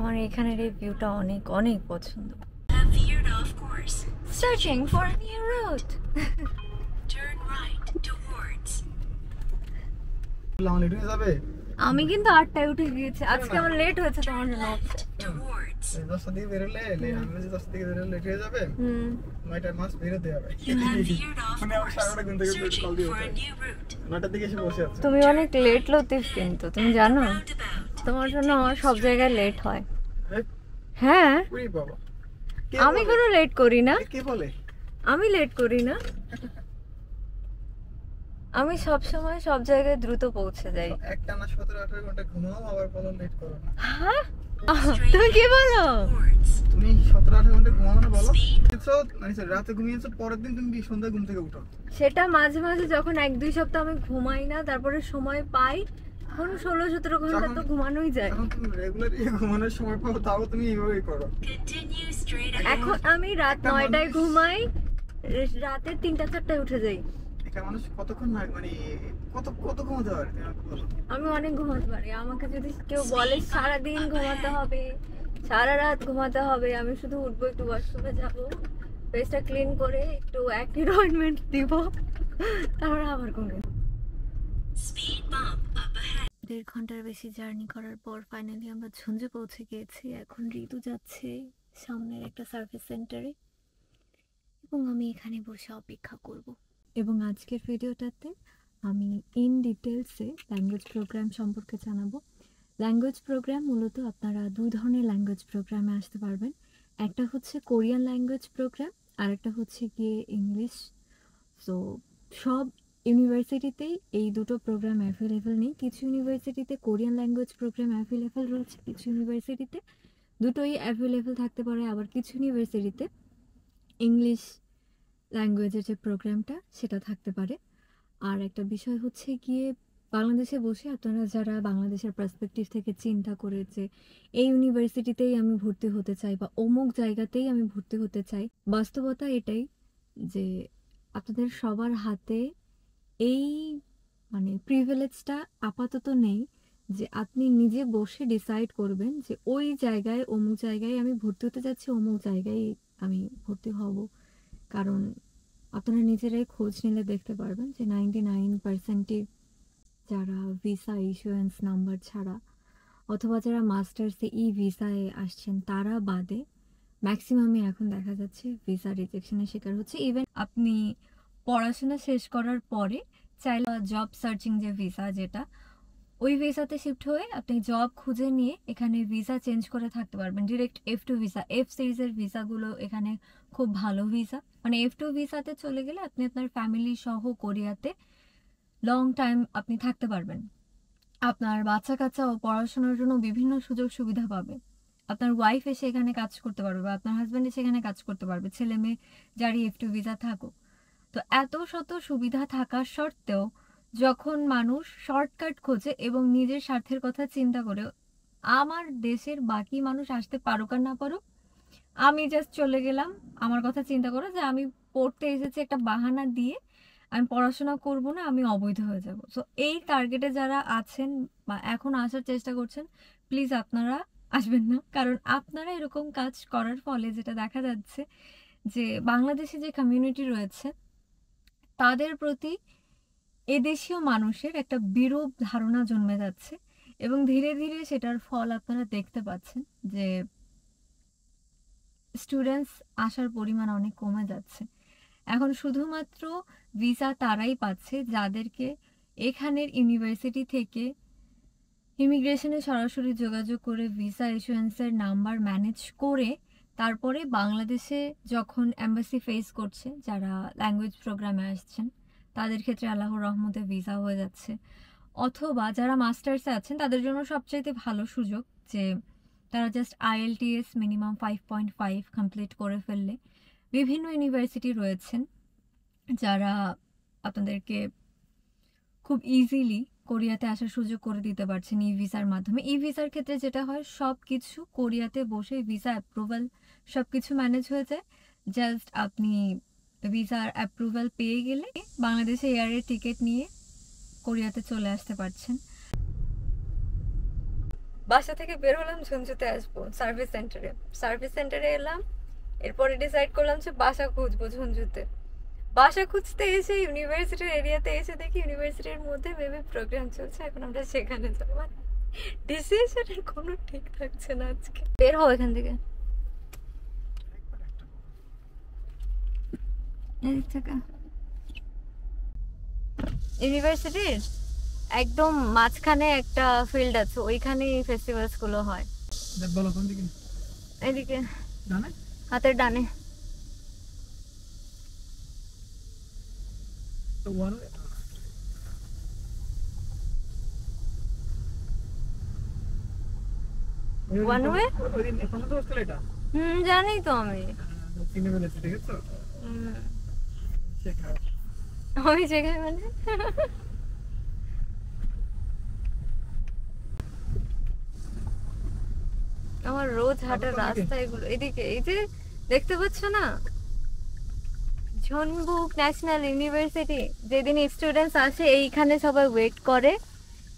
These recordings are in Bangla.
আমার এখানের এই ভিউটা অনেক অনেক পছন্দ। Searching for a new route. Turn right towards. আমি কিন্তু 8টায় উঠে গিয়েছি, আজকে আমার লেট হয়েছে তোমার জন্য। Towards. 10টা দিকে বেরোলে আমি যে 10টা দিকে বেরোলে লেট হয়ে যাবে। 9টার মাস বেরোতে হবে। You have veered off মানে আমি সারাটা ঘুম থেকে course. কল Searching দিয়ে for উঠে। a new route. 9টার দিকে এসে বসে আছে। তুমি অনেক লেট লতিফ, কিন্তু তুমি জানো Roundabout. তোমার জন্য আমার সব জায়গায় লেট হয়। হ্যাঁ? হ্যাঁ, ওরে বাবা। কে আমি বলে? কোনো লেট করি না, কে বলে? আমি লেট করি না, আমি সব সময় সব জায়গায় দ্রুত পৌঁছে যাই। একটানা 17-18 ঘন্টা ঘুমাও আবার বলো লেট করো না। হ্যাঁ, তুমি কি বলো? Towards. তুমি 17-18 ঘন্টা ঘুমাও না বলো? কিছু মানে রাতে ঘুমিয়েছো, পরের দিন তুমি সন্ধ্যা ঘুম থেকে উঠো। সেটা মাঝে মাঝে যখন 1-2 সপ্তাহ আমি ঘুমাই না, তারপরে সময় পাই, তখন 16-17 ঘন্টা তো ঘুমানোই যায়। এখন তুমি রেগুলার ঘুমানোর সময় পাও, তাও তুমি এইভাবেই করো। Continue straight ahead. এখন আমি রাত 9টায় ঘুমাই, রাতে 3টা-4টায় উঠে যাই। একটা মানুষ কতক্ষণ মানে কত ঘুমাতে পারে তুমি আমাকে বলো? আমি অনেক ঘুমাতে পারি। আমাকে যদি কেউ বলে সারাদিন ঘুমাতে হবে, সারা রাত ঘুমাতে হবে, আমি শুধু উঠবো, একটু ওয়াশরুমে যাবো, ফেসটা ক্লিন করে একটু অ্যাক্টিভ অয়েন্টমেন্ট দিব, তারপরে আবার ঘুমাবো। Speed bump up ahead. 1.5 ঘন্টার বেশি জার্নি করার পর ফাইনালি আমরা ঝুঞ্জে পৌঁছে গিয়েছি। এখন ঋতু যাচ্ছে সামনের একটা সার্ভিস সেন্টারে এবং আমি এখানে বসে অপেক্ষা করব। এবং আজকের ভিডিওটাতে আমি ইন ডিটেলসে ল্যাঙ্গুয়েজ প্রোগ্রাম সম্পর্কে জানাবো। ল্যাঙ্গুয়েজ প্রোগ্রাম মূলত আপনারা 2 ধরনের ল্যাঙ্গুয়েজ প্রোগ্রামে আসতে পারবেন। একটা হচ্ছে কোরিয়ান ল্যাঙ্গুয়েজ প্রোগ্রাম, আর একটা হচ্ছে গিয়ে ইংলিশ। সো সব ইউনিভার্সিটিতেই এই দুটো প্রোগ্রাম অ্যাভেলেবেল নেই। কিছু ইউনিভার্সিটিতে কোরিয়ান ল্যাঙ্গুয়েজ প্রোগ্রাম অ্যাভেলেবেল রয়েছে, কিছু ইউনিভার্সিটিতে দুটোই অ্যাভেলেবেল থাকতে পারে, আবার কিছু ইউনিভার্সিটিতে ইংলিশ ল্যাঙ্গুয়েজের যে প্রোগ্রামটা সেটা থাকতে পারে। আর একটা বিষয় হচ্ছে গিয়ে বাংলাদেশে বসে আপনারা যারা বাংলাদেশের পার্সপেক্টিভ থেকে চিন্তা করে যে এই ইউনিভার্সিটিতেই আমি ভর্তি হতে চাই বা অমুক জায়গাতেই আমি ভর্তি হতে চাই, বাস্তবতা এটাই যে আপনাদের সবার হাতে এই মানে প্রিভিলেজটা আপাতত নেই যে আপনি নিজে বসে ডিসাইড করবেন যে ওই জায়গায় অমুক জায়গায় আমি ভর্তি হতে যাচ্ছি, অমুক জায়গায় আমি ভর্তি হব। কারণ আপনারা নিজেরাই খোঁজ নিলে দেখতে পারবেন যে 99%ই যারা ভিসা ইস্যুয়েন্স নাম্বার ছাড়া অথবা যারা মাস্টার্সে ভিসায় আসছেন তারা বাদে ম্যাক্সিমামই এখন দেখা যাচ্ছে ভিসা রিজেকশনের শিকার হচ্ছে। ইভেন আপনি পড়াশোনা শেষ করার পরে চাইলে জব সার্চিং যে ভিসা, যেটা ওই ভিসাতে শিফট হয়ে আপনি জব খুঁজে নিয়ে এখানে ভিসা চেঞ্জ করে থাকতে পারবেন। ডিরেক্ট F2 ভিসা, F সিরিজের ভিসাগুলো এখানে খুব ভালো ভিসা। মানে F2 ভিসাতে চলে গেলে আপনি আপনার ফ্যামিলি সহ কোরিয়াতে লং টাইম আপনি থাকতে পারবেন। আপনার বাচ্চা কাচ্চা ও পড়াশোনার জন্য বিভিন্ন সুযোগ সুবিধা পাবে। আপনার ওয়াইফ এসে এখানে কাজ করতে পারবে বা আপনার হাজব্যান্ড এসে এখানে কাজ করতে পারবে, ছেলে মেয়ে যারই F2 ভিসা থাকুক। তো এত শত সুবিধা থাকার সত্ত্বেও যখন মানুষ শর্টকাট খোঁজে এবং নিজের স্বার্থের কথা চিন্তা করে, আমার দেশের বাকি মানুষ আসতে পারুক আর না পারুক, আমি জাস্ট চলে গেলাম, আমার কথা চিন্তা করো যে আমি পড়তে এসেছি একটা বাহানা দিয়ে, আমি পড়াশোনা করব না, আমি অবৈধ হয়ে যাব। সো এই টার্গেটে যারা আছেন বা এখন আসার চেষ্টা করছেন, প্লিজ আপনারা আসবেন না। কারণ আপনারা এরকম কাজ করার ফলে যেটা দেখা যাচ্ছে যে বাংলাদেশে যে কমিউনিটি রয়েছে তাদের প্রতি এদেশীয় মানুষের একটা বিরূপ ধারণা জন্মে যাচ্ছে এবং ধীরে ধীরে সেটার ফল আপনারা দেখতে পাচ্ছেন যে স্টুডেন্টস আসার পরিমাণ অনেক কমে যাচ্ছে। এখন শুধুমাত্র ভিসা তারাই পাচ্ছে যাদেরকে এখানের ইউনিভার্সিটি থেকে ইমিগ্রেশনে সরাসরি যোগাযোগ করে ভিসা ইস্যুয়েন্সের নাম্বার ম্যানেজ করে তারপরে বাংলাদেশে যখন এম্বাসি ফেস করছে, যারা ল্যাঙ্গুয়েজ প্রোগ্রামে আসছেন তাদের ক্ষেত্রে আল্লাহর রহমতে ভিসা হয়ে যাচ্ছে। অথবা যারা মাস্টার্সে আছেন তাদের জন্য সবচাইতে ভালো সুযোগ যে তারা জাস্ট IELTS মিনিমাম 5.5 কমপ্লিট করে ফেললে বিভিন্ন ইউনিভার্সিটি রয়েছেন যারা আপনাদেরকে খুব ইজিলি কোরিয়াতে আসার সুযোগ করে দিতে পারছেন ভিসার মাধ্যমে। ভিসার ক্ষেত্রে যেটা হয়, সব কিছু কোরিয়াতে বসে ভিসা অ্যাপ্রুভাল সব কিছু ম্যানেজ হয়ে যায়। জাস্ট আপনি ভিসার অ্যাপ্রুভাল পেয়ে গেলে বাংলাদেশে এয়ারের টিকিট নিয়ে কোরিয়াতে চলে আসতে পারছেন। বাসা থেকে বের হলাম ঝুনঝুতে আসবো সার্ভিস সেন্টারে এলাম, এরপরে ডিসাইড করলাম যে বাসা খুঁজবো ঝুনঝুতে। বাসা খুঁজতে এসে ইউনিভার্সিটির এরিয়াতে এসে দেখি ইউনিভার্সিটির মধ্যে মেবি প্রোগ্রাম চলছে, এখন আমরা সেখানে যাবো। ডিসিশনের কোনো ঠিক থাকছে না আজকে। বের হও এখান থেকে, এদিক থেকে। ইউনিভার্সিটির একদম মাঝখানে একটা ফিল্ড আছে, ওইখানেই ফেস্টিভ্যালস গুলো হয়। বলো কোন দিকে? এদিকে জানে হাতের ডানে। তো ওয়ান One way? ওই দিন এখন তো হচ্ছে এটা জানি তো আমি। চিনে ফেলেছি, ঠিক আছে? হুম, শেখা ওই জায়গায় মানে আমার রোজ হাঁটার রাস্তা এগুলো। এদিকে এই যে দেখতে পাচ্ছ না, ঝনবুক ন্যাশনাল ইউনিভার্সিটি, যেদিন স্টুডেন্টস আসে এইখানে সবাই ওয়েট করে,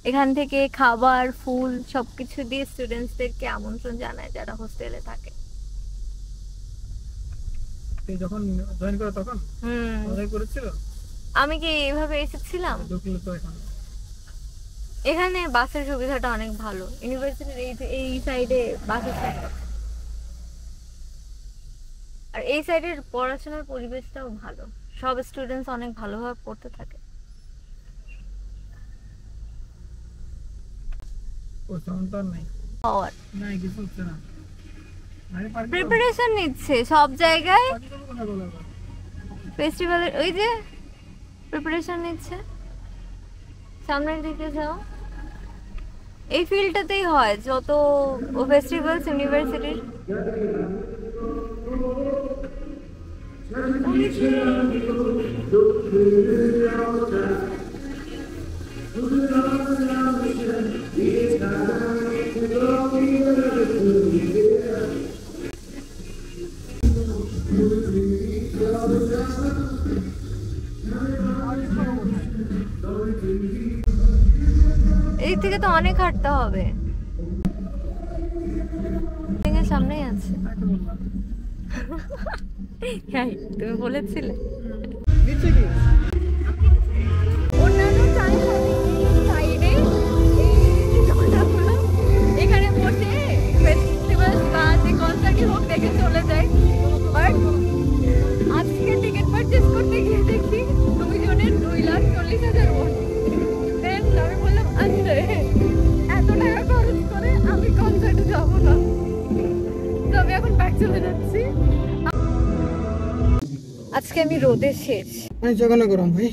এখান থেকে খাবার ফুল সবকিছু দিয়ে স্টুডেন্টসদেরকে আমন্ত্রণ জানায় যারা হোস্টেলে থাকে। তুই যখন জয়েন করো তখন ওরাই করেছিল? আমি কি এইভাবে এসেছিলাম? ঢুকলো তো এখন। এখানে বাসের সুবিধাটা অনেক ভালো, ইউনিভার্সিটির এই সাইডে বাসের সুবিধা, আর এই সাইডের পড়াশোনার পরিবেশটাও ভালো, সব স্টুডেন্টস অনেক ভালোভাবে পড়তে থাকে। ও সাউন্ড নাই পাওয়ার নাই, কিছু হচ্ছে না। আরে পার্কিং প্রিপারেশন নিচ্ছে সব জায়গায় কথা বলো। ফেস্টিভ্যালের, ওই যে প্রিপারেশন নিচ্ছে। সামনের দিকে যাও, এই ফিল্ডটাতেই হয় যত ফেস্টিভ্যালস ইউনিভার্সিটির। এই থেকে তো অনেক হাঁটতে হবে, সামনেই আছে। হ্যাঁ, তুমি বলেছিলে নিচে কি অন্যান্য টাইম সাইডে এখানে বসে ফেস্টিভ্যাল বা যে কনসার্টই হোক দেখে চলে যায়, বাট আজকে টিকিট পারচেজ করতে গিয়ে দেখি 2 জনের 2,40,000 ওয়াট। দেন আমি বললাম আচ্ছা এত টাকা খরচ করে আমি কনসার্টে যাবো না, তো আমি এখন ব্যাক চলে যাচ্ছি। আজকে আমি রোদে শেষ, মানে জঘন্য গরম ভাই।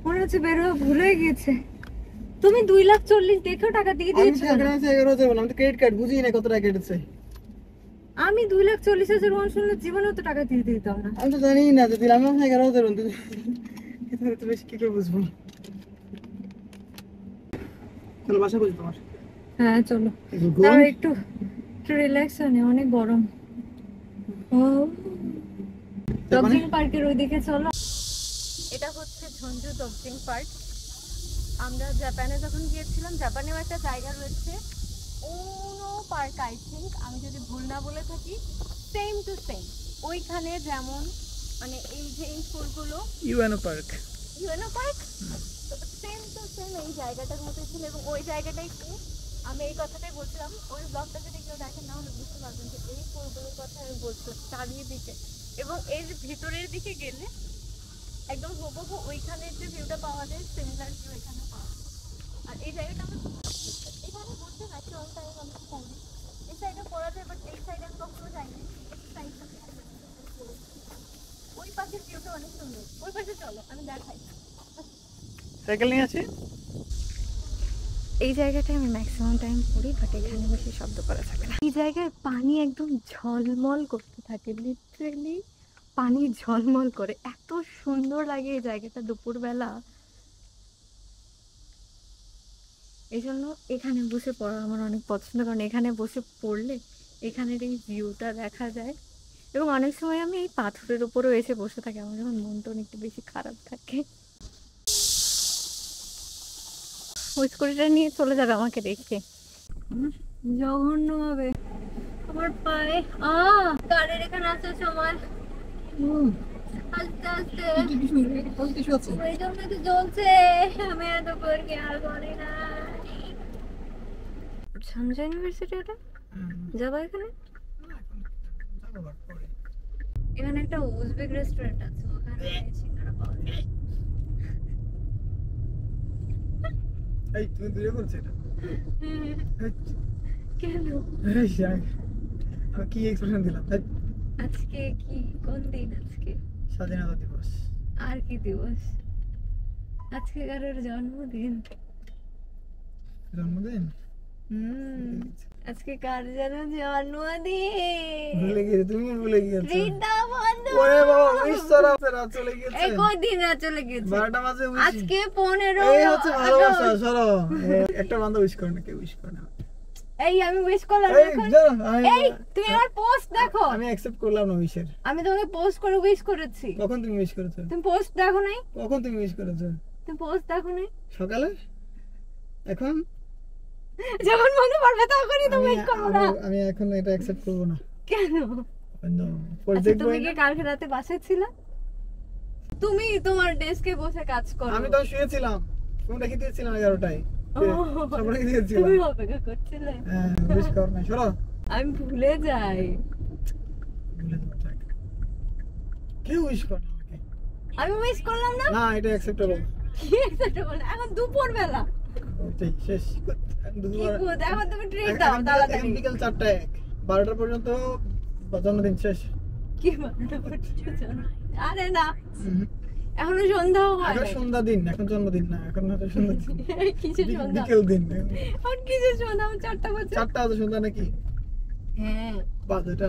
মনে হচ্ছে বের হওয়া ভুলে গেছে। তুমি 2,40,000 দেখেও টাকা দিয়ে আমি দিয়েছো? তো এখানে আছে 11,000 বললাম, আমি তো ক্রেডিট কার্ড বুঝি না কত টাকা কেটেছে। আমি 2,40,000 ওয়ান শুনলে জীবনেও তো টাকা দিয়ে দিতাম না। আমি তো জানি না যে দিলাম না 11,000 এত বেশি কি করে বুঝবো। চলো বাসা বুঝি তোমার। হ্যাঁ চলো, গরম? আর একটু রিল্যাক্স হয়নি, অনেক গরম। ও ডগজিং পার্কের ওইদিকে চলো। এটা হচ্ছে ঝঞ্ঝু ডগজিং পার্ক। আমরা জাপানে যখন গিয়েছিলাম, জাপানেও একটা জায়গা রয়েছে ওনো পার্ক, আই থিঙ্ক, আমি যদি ভুল না বলে থাকি, সেম টু সেম ওইখানে যেমন মানে এই যে এই ফুলগুলো UNO park. UNO park same to same এই জায়গাটার মতো ছিল, এবং ওই জায়গাটাই আমি এই কথাটাই বলছিলাম। ওই ব্লগটা যদি কেউ দেখেন না হলে বুঝতে পারবেন যে এই ফুলগুলোর কথা আমি বলছি চারিদিকে, এবং এর ভিতরের দিকে গেলে একদম হুবহু ওইখানের যে ভিউটা পাওয়া যায় সিমিলার ভিউ এখানে পাওয়া যায়। আর এই জায়গাটা আমরা এখানে বসে ম্যাক্সিমাম টাইম আমরা পড়ি, এই সাইডে পড়া যায়, বাট এই সাইডে আমি কখনো যাইনি। এই সাইডটা ওই পাশের ভিউটা অনেক সুন্দর, ওই পাশে চলো আমি দেখাই। সাইকেল নিয়ে আছে। এই জায়গাটায় আমি ম্যাক্সিমাম টাইম পড়ি, বাট এখানে বেশি শব্দ করা থাকে না। এই জায়গায় পানি একদম ঝলমল করতে থাকে, লিটারেলি পানি ঝলমল করে, এত সুন্দর লাগে এই জায়গাটা দুপুরবেলা। এই জন্য এখানে বসে পড়া আমার অনেক পছন্দ, কারণ এখানে বসে পড়লে এখানের এই ভিউটা দেখা যায়। এবং অনেক সময় আমি এই পাথরের উপরেও এসে বসে থাকি, আমার যখন মনটা একটু বেশি খারাপ থাকে। ওই স্কুটিটা নিয়ে চলে যাবে আমাকে দেখে। জঘন্য হবে আমার পায়ে। গাড়ির এখানে আসার সময় আস্তে আস্তে ওই জন্য তো জ্বলছে। আমি এত করে খেয়াল করি না। সঞ্জয় ইউনিভার্সিটি ওটা যাবো এখানে। এখানে একটা উজবেক রেস্টুরেন্ট আছে, ওখানে সিঙ্গারা পাওয়া যায়। এই তুমি দূরে করছো এটা কেন? আমি কি এক্সপ্রেশন দিলাম? আজকে কি কোন দিন? আজকে স্বাধীনতা দিবস। আর কি দিবস? আজকে কারোর জন্মদিন। জন্মদিন আজকে কার যেন জন্মদিন। ভুলে গিয়েছো, তুমি ভুলে গিয়েছো। ট্রিট দাও বন্ধু। ওরে বাবা, উইশ করা রাত চলে গিয়েছে। এই কই দিন রাত চলে গেছে? 12টা বাজে উইশ। আজকে 15 এই হচ্ছে ভালোবাসা। সরো, একটা বান্ধব উইশ করে না, কেউ উইশ করে না। এই আমি উইশ করলাম এই এখন। যাও, এই তুমি আমার পোস্ট দেখো। আমি অ্যাকসেপ্ট করলাম না উইশের। আমি তোমাকে পোস্ট করে উইশ করেছি। কখন তুমি উইশ করেছো? তুমি পোস্ট দেখো নাই? কখন তুমি উইশ করেছো? তুমি পোস্ট দেখো নাই? সকালে? এখন? যখন মনে পড়বে তখনই তো উইশ করব না। আমি এখন এটা অ্যাকসেপ্ট করব না। কেন? আচ্ছা, তুমি কি কালকে রাতে বাসায় ছিলে? তুমি তোমার ডেস্কে বসে কাজ করো। আমি তো শুয়েছিলাম, ফোন রেখে দিয়েছিলাম 11টায়। সব রেখে দিয়েছিলাম। তুমি অপেক্ষা করছিলে? হ্যাঁ, উইশ কর না। সরো। আমি ভুলে যাই। ভুলে যাও, থাক। কেউ উইশ করে না আমাকে। আমি উইশ করলাম না? না, এটা অ্যাকসেপ্টেবল। কি acceptable? এখন দুপুর বেলা। ওটাই শেষ। কি good, এখন তুমি ট্রিট দাও তাড়াতাড়ি। বিকেল 4টায় 12টা পর্যন্ত জন্মদিন শেষ। কি বারোটা পর্যন্ত? আরে না, এখনো সন্ধ্যাও হয় এখন নাই। সন্ধ্যা দিন, এখন জন্মদিন না, এখন হয়তো সন্ধ্যা দিন। কিসের সন্ধ্যা? বিকেল দিন। এখন কিসের সন্ধ্যা? আমার 4টা বাজে। 4টা বাজে সন্ধ্যা নাকি? হ্যাঁ, বাজেটা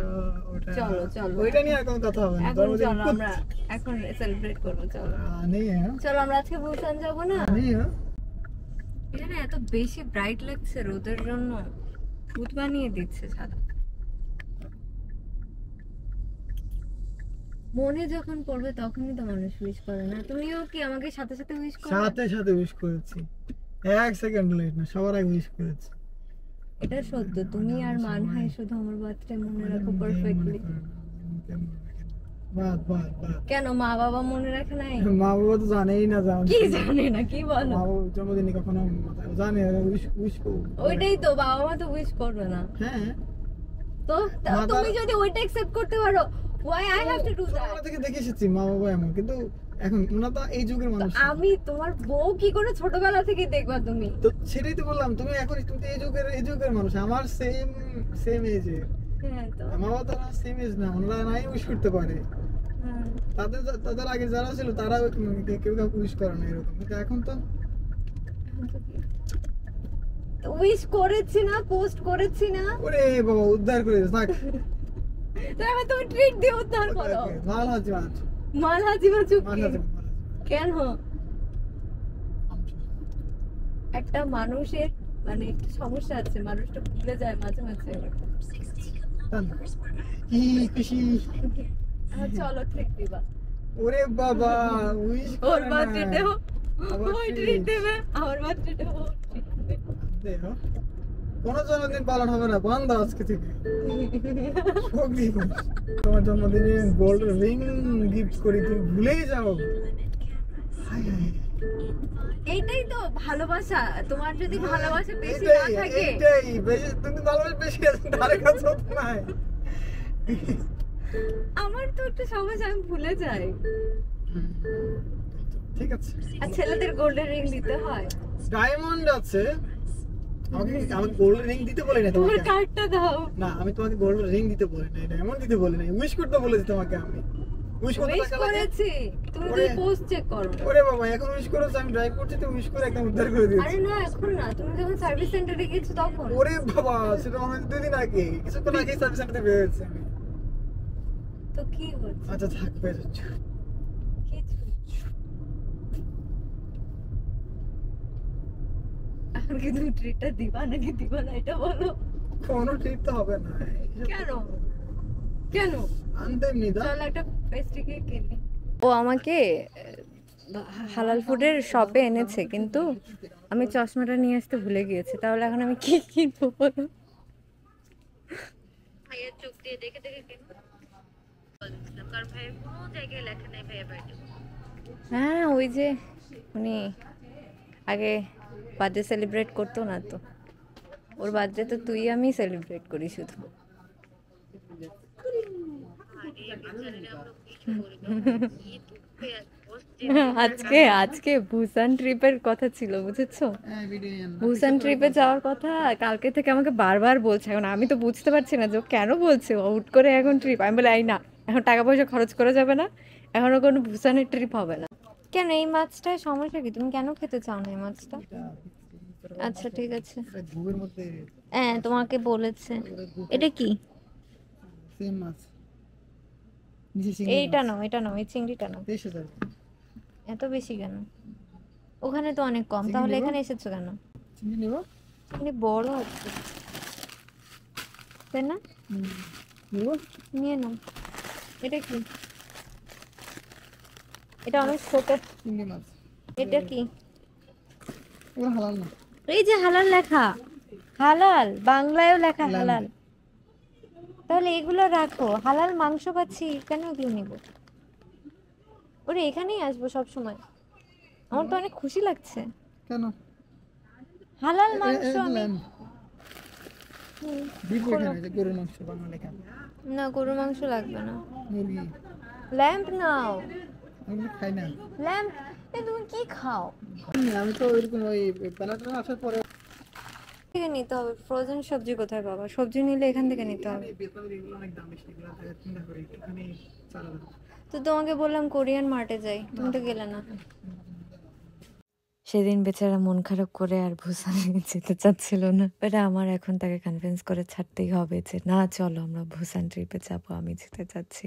ওটা। চলো, চলো। ওইটা নিয়ে আর কোনো কথা হবে না। এখন চলো আমরা এখন সেলিব্রেট করবো। চলো নেই, হ্যাঁ চলো আমরা আজকে বুসান যাবো না? নেই, হ্যাঁ। এখানে এত বেশি ব্রাইট লাগছে রোদের জন্য, ভূত বানিয়ে দিচ্ছে সাদা। মনে যখন পড়বে তখনই তো মানুষ উইশ করে না। তুমিও কি আমাকে সাথে সাথে উইশ করো? সাথে সাথে উইশ করেছি, 1 সেকেন্ড লেট না, সবার আগে উইশ করেছি। এটা সত্য। তুমি আর মানহাই শুধু আমার বার্থডে মনে রাখো পারফেক্টলি। বাদ বাদ বাদ। কেন মা বাবা মনে রাখে নাই? মা বাবা তো জানেই না। কি জানে না? কি বলো? মা বাবা জন্মদিনে কখনো জানে উইশ উইশ ওইটাই তো, বাবা মা তো উইশ করবে না। হ্যাঁ, তো মা তুমি যদি ওইটা অ্যাকসেপ্ট করতে পারো, why I have to do that? ছোটবেলা থেকে দেখে এসেছি মা বাবা এমন, কিন্তু এখন ওনা তো এই যুগের মানুষ। আমি তোমার বউ কি করে ছোটবেলা থেকে দেখবা তুমি? তো সেটাই তো বললাম, তুমি এখন তুমি তো এই যুগের মানুষ, আমার সেম এজে। হ্যাঁ তো মা বাবা তো সেম এজ না, ওনারা নাই উইশ করতে পারে। তাদের আগে যারা ছিল তারা কেউ কাউকে উইশ করে না এরকম, কিন্তু এখন তো উইশ করেছি না, পোস্ট করেছি না। ওরে বাবা, উদ্ধার করে দিস। থাক, তো এখন তুমি ট্রিট দিয়ে উদ্ধার করো। মাল হাজি মাছ, মাল হাজিমা চুপ মাল কি? হাজি কেন? একটা মানুষের মানে একটু সমস্যা আছে, মানুষটা ভুলে যায় মাঝে মাঝে। কি খুশি। চলো ট্রিট দিবা। ওরে বাবা, উইশ ওর বার্থডে ও আবার ওই treat। ট্রিট দেবে, আমার বার্থডে ও দেখো, কোনো জন্মদিন পালন হবে না, বন্ধ আজকে থেকে। শোক দিবস। তোমার জন্মদিনে গোল্ড রিং গিফট করি, তুমি ভুলেই যাও। হায় হায়। এইটাই তো ভালোবাসা। তোমার যদি ভালোবাসা বেশি না থাকে, এইটাই বেশি, তুমি ভালোবাসা বেশি আছে, তার কাছে হতো না। আমার তো একটু সমস্যা, আমি ভুলে যাই। ঠিক আছে। আর ছেলেদের গোল্ডেন রিং দিতে হয়। ডায়মন্ড আছে, আমাকে গোল্ড রিং দিতে বলি না তোমার তোমাকে। কার্ডটা দাও। না, আমি তোমাকে গোল্ড রিং দিতে বলি না, ডায়মন্ড দিতে বলি না, উইশ করতে বলেছি তোমাকে আমি। উইশ করতে উইশ টাকা লাগে। করেছি, তুমি ওরে। যদি পোস্ট চেক করো। ওরে বাবা, এখন উইশ করেছ, আমি ড্রাইভ করছি তো উইশ করে একদম উদ্ধার করে দিয়েছি। আরে না, এখন না, তুমি যখন সার্ভিস সেন্টারে গেছো তখন। ওরে বাবা, সেটা মনে হয় 2 দিন আগে, কিছুক্ষণ আগেই সার্ভিস সেন্টারে বের হয়েছে আমি। তো কি হচ্ছে? আচ্ছা থাক, বের হচ্ছে। কিছু এখন কি তুমি ট্রিটটা দিবা নাকি দিবা না এটা বলো। কোনো ট্রিট তো হবে না। কেন? কেন? আনতে নিদা। চল একটা পেস্ট্রি কেক কিনি। ও আমাকে হালাল ফুডের শপে এনেছে, কিন্তু আমি চশমাটা নিয়ে আসতে ভুলে গিয়েছি, তাহলে এখন আমি কি কিনবো বলো? ভাইয়ের চোখ দিয়ে দেখে দেখে কেন বলছিলাম, কারণ ভাইয়ের কোনো জায়গায় লেখা নাই ভাইয়া বার্থডে। হ্যাঁ ওই যে উনি আগে বার্থডে সেলিব্রেট করতো না তো, ওর বার্থডে তো তুই আমি সেলিব্রেট করি শুধু। আজকে আজকে ভুসান ট্রিপের কথা ছিল, বুঝেছো? ভুসান ট্রিপে যাওয়ার কথা কালকে থেকে আমাকে বারবার বলছে, এখন আমি তো বুঝতে পারছি না যে ও কেন বলছে ও হুট করে এখন ট্রিপ। আমি বলি এই না, এখন টাকা পয়সা খরচ করা যাবে না, এখনো কোনো ভুসানের ট্রিপ হবে না। কেন এই মাছটায় সমস্যা কি? তুমি কেন খেতে চাও না এই মাছটা? আচ্ছা ঠিক আছে, ঘুমের মধ্যে হ্যাঁ তোমাকে বলেছে। এটা কি? সেম মাছ নিচে চিংড়ি এইটা নাও, এটা নাও, এই চিংড়িটা নাও। 23,000 এত বেশি কেন? ওখানে তো অনেক কম, তাহলে এখানে এসেছো কেন? চিংড়ি নেব। চিংড়ি বড় আছে তাই না? নেব নিয়ে নাও। এটা কি? এটা অনেক ছোট। চিংড়ি মাছ। এটা কি? এগুলো হালাল না। এই যে হালাল লেখা, হালাল বাংলায়ও লেখা Lamb. হালাল, তাহলে এগুলো রাখো। হালাল মাংস পাচ্ছি, কেন এগুলো নিব? ওরে এখানেই আসবো সব সময়, আমার তো অনেক খুশি লাগছে। কেন? হালাল মাংস আমি দিব এখানে যে গরুর মাংস বাংলা লেখা। না, গরুর মাংস লাগবে না। মুরগি ল্যাম্প নাও, আমি খাই না। ল্যাম্প। তুমি কি খাও? আমি তো ওইরকম ওই প্যালাটন আসার পরে থেকে নিতে হবে। ফ্রোজেন সবজি কোথায় পাবা? সবজি নিলে এখান থেকে নিতে হবে। বেতনের এগুলো অনেক দাম বেশি, এগুলো চিন্তা করি একটুখানি চালা দাও। তো তোমাকে বললাম কোরিয়ান মার্টে যাই, তুমি তো গেলে না। সেদিন বেচারা মন খারাপ করে আর ভুসানে যেতে চাচ্ছিল না, এটা আমার এখন তাকে কনভিন্স করে ছাড়তেই হবে যে না চলো আমরা ভুসান ট্রিপে যাবো, আমি যেতে চাচ্ছি।